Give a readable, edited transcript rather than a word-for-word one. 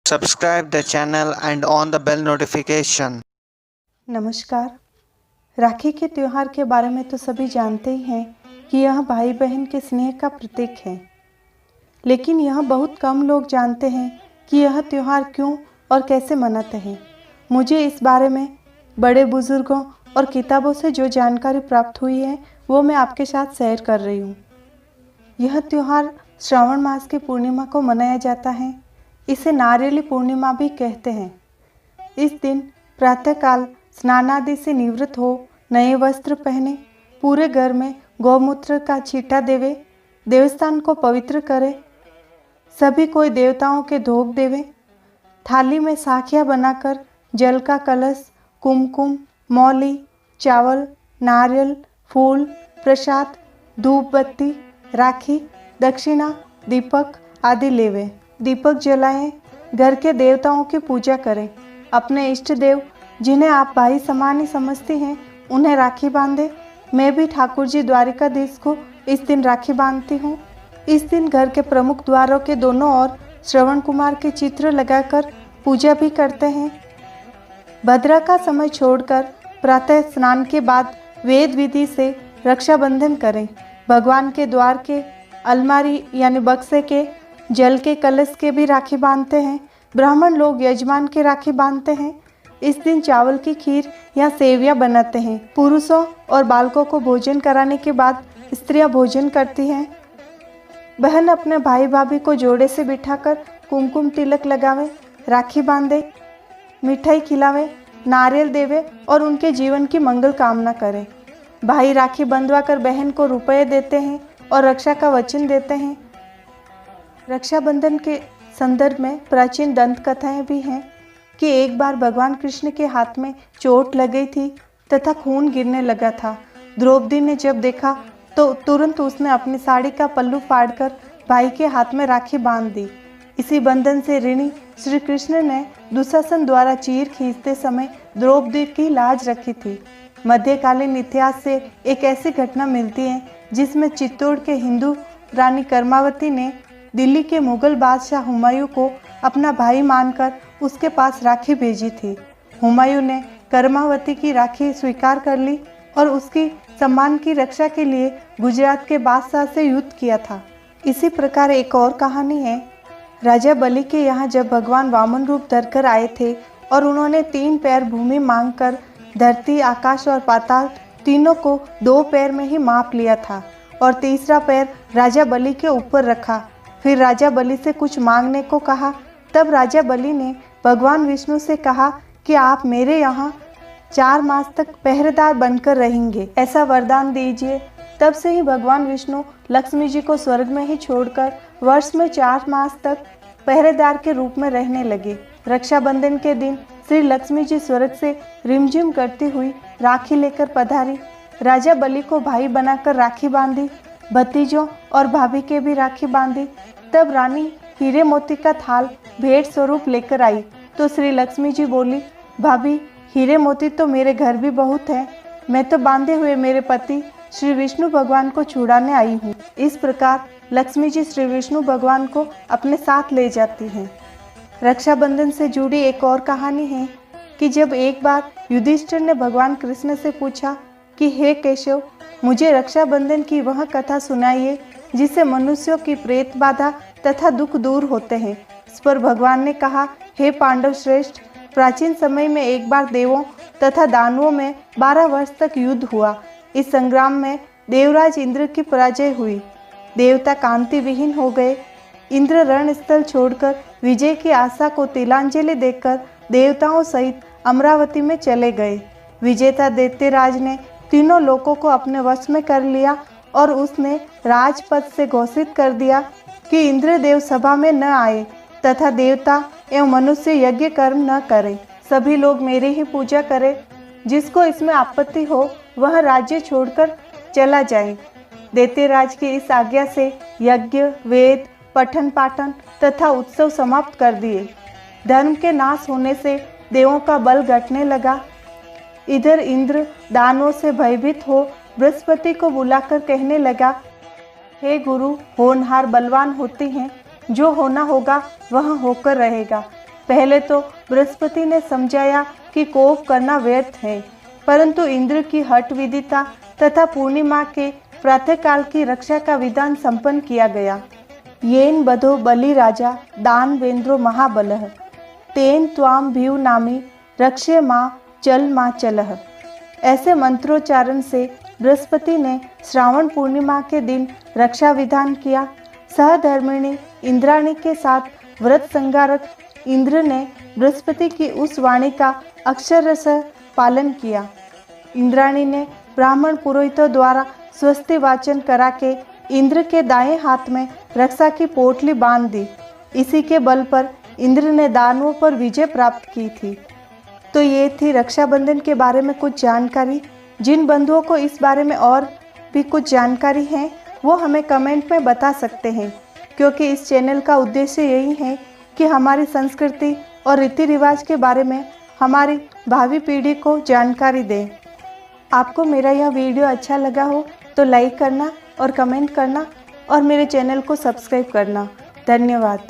Subscribe the channel and on the bell notification. नमस्कार। राखी के त्यौहार के बारे में तो सभी जानते ही हैं कि यह भाई बहन के स्नेह का प्रतीक है, लेकिन यह बहुत कम लोग जानते हैं कि यह त्यौहार क्यों और कैसे मनाते हैं। मुझे इस बारे में बड़े बुजुर्गों और किताबों से जो जानकारी प्राप्त हुई है वो मैं आपके साथ शेयर कर रही हूँ। यह त्यौहार श्रावण मास की पूर्णिमा को मनाया जाता है। इसे नारियली पूर्णिमा भी कहते हैं। इस दिन प्रातःकाल स्नान आदि से निवृत्त हो नए वस्त्र पहने पूरे घर में गौमूत्र का छींटा देवे, देवस्थान को पवित्र करे, सभी कोई देवताओं के धोख देवे, थाली में साखियाँ बनाकर जल का कलश, कुमकुम, मौली, चावल, नारियल, फूल, प्रसाद, धूप बत्ती, राखी, दक्षिणा, दीपक आदि लेवे, दीपक जलाएं, घर के देवताओं की पूजा करें, अपने इष्ट देव जिन्हें आप भाई समान ही समझती हैं उन्हें राखी बांधे। मैं भी ठाकुर जी द्वारिकाधीश को इस दिन राखी बांधती हूँ। इस दिन घर के प्रमुख द्वारों के दोनों ओर श्रवण कुमार के चित्र लगाकर पूजा भी करते हैं। भद्रा का समय छोड़कर प्रातः स्नान के बाद वेद विधि से रक्षाबंधन करें। भगवान के द्वार के अलमारी यानी बक्से के जल के कलश के भी राखी बांधते हैं। ब्राह्मण लोग यजमान के राखी बांधते हैं। इस दिन चावल की खीर या सेवियां बनाते हैं। पुरुषों और बालकों को भोजन कराने के बाद स्त्रियां भोजन करती हैं। बहन अपने भाई भाभी को जोड़े से बिठाकर कुमकुम तिलक लगावे, राखी बांधे, मिठाई खिलावे, नारियल देवे और उनके जीवन की मंगल कामना करे। भाई राखी बंधवा कर बहन को रुपये देते हैं और रक्षा का वचन देते हैं। रक्षाबंधन के संदर्भ में प्राचीन दंत कथाएं भी हैं कि एक बार भगवान कृष्ण के हाथ में चोट लग गई थी तथा खून गिरने लगा था। द्रौपदी ने जब देखा तो तुरंत उसने अपनी साड़ी का पल्लू फाड़कर भाई के हाथ में राखी बांध दी। इसी बंधन से ऋणी श्री कृष्ण ने दुशासन द्वारा चीर खींचते समय द्रौपदी की लाज रखी थी। मध्यकालीन इतिहास से एक ऐसी घटना मिलती है जिसमें चित्तौड़ के हिंदू रानी कर्मावती ने दिल्ली के मुगल बादशाह हुमायूं को अपना भाई मानकर उसके पास राखी भेजी थी। हुमायूं ने कर्मावती की राखी स्वीकार कर ली और उसकी सम्मान की रक्षा के लिए गुजरात के बादशाह से युद्ध किया था। इसी प्रकार एक और कहानी है। राजा बलि के यहाँ जब भगवान वामन रूप धरकर आए थे और उन्होंने 3 पैर भूमि मांगकर धरती, आकाश और पाताल तीनों को 2 पैर में ही माप लिया था और तीसरा पैर राजा बलि के ऊपर रखा। फिर राजा बलि से कुछ मांगने को कहा। तब राजा बलि ने भगवान विष्णु से कहा कि आप मेरे यहाँ 4 मास तक पहरेदार बनकर रहेंगे, ऐसा वरदान दीजिए। तब से ही भगवान विष्णु लक्ष्मी जी को स्वर्ग में ही छोड़कर वर्ष में 4 मास तक पहरेदार के रूप में रहने लगे। रक्षाबंधन के दिन श्री लक्ष्मी जी स्वर्ग से रिमझिम करती हुई राखी लेकर पधारी। राजा बलि को भाई बनाकर राखी बांधी, भतीजों और भाभी के भी राखी बांधी। तब रानी हीरे मोती का थाल भेंट स्वरूप लेकर आई तो श्री लक्ष्मी जी बोली, भाभी हीरे मोती तो मेरे घर भी बहुत है, मैं तो बांधे हुए मेरे पति श्री विष्णु भगवान को छुड़ाने आई हूँ। इस प्रकार लक्ष्मी जी श्री विष्णु भगवान को अपने साथ ले जाती हैं। रक्षाबंधन से जुड़ी एक और कहानी है कि जब एक बार युधिष्ठिर ने भगवान कृष्ण से पूछा कि हे केशव, मुझे रक्षाबंधन की वह कथा सुनाइए जिससे मनुष्यों की प्रेत बाधा तथा दुख दूर होते हैं। इस पर भगवान ने कहा, हे पांडव श्रेष्ठ, प्राचीन समय में एक बार देवों तथा दानवों में 12 वर्ष तक युद्ध हुआ। इस संग्राम में देवराज इंद्र की पराजय हुई। देवता कांति विहीन हो गए। इंद्र रणस्थल छोड़कर विजय की आशा को तिलांजलि देकर देवताओं सहित अमरावती में चले गए। विजेता दैत्यराज ने तीनों लोकों को अपने वश में कर लिया और उसने राजपद से घोषित कर दिया कि इंद्रदेव सभा में न आए तथा देवता एवं मनुष्य यज्ञ कर्म न करे। सभी लोग मेरी ही पूजा करें। जिसको इसमें आपत्ति हो वह राज्य छोड़कर चला जाए। दैत्यराज की इस आज्ञा से यज्ञ, वेद, पठन पाठन तथा उत्सव समाप्त कर दिए। धर्म के नाश होने से देवों का बल घटने लगा। इधर इंद्र दानवों से भयभीत हो बृहस्पति को बुलाकर कहने लगा, हे गुरु, होनहार बलवान होते हैं, जो होना होगा वह होकर रहेगा। पहले तो बृहस्पति ने समझाया कि कोप करना व्यर्थ है, परंतु इंद्र की हठ विदिता तथा पूर्णिमा के प्रातःकाल की रक्षा का विधान संपन्न किया गया। येन बधो बलि राजा दान वेंद्रो महाबलः तेन त्वाम भीव नामी रक्षे माँ चल माँ चलह। ऐसे मंत्रोच्चारण से बृहस्पति ने श्रावण पूर्णिमा के दिन रक्षा विधान किया। सहधर्मिणी इंद्राणी के साथ व्रत संगारक इंद्र ने बृहस्पति की उस वाणी का अक्षरशः पालन किया। इंद्राणी ने ब्राह्मण पुरोहितों द्वारा स्वस्ति वाचन करा के इंद्र के दाएं हाथ में रक्षा की पोटली बांध दी। इसी के बल पर इंद्र ने दानवों पर विजय प्राप्त की थी। तो ये थी रक्षाबंधन के बारे में कुछ जानकारी। जिन बंधुओं को इस बारे में और भी कुछ जानकारी है वो हमें कमेंट में बता सकते हैं, क्योंकि इस चैनल का उद्देश्य यही है कि हमारी संस्कृति और रीति रिवाज के बारे में हमारी भावी पीढ़ी को जानकारी दें। आपको मेरा यह वीडियो अच्छा लगा हो तो लाइक करना और कमेंट करना और मेरे चैनल को सब्सक्राइब करना। धन्यवाद।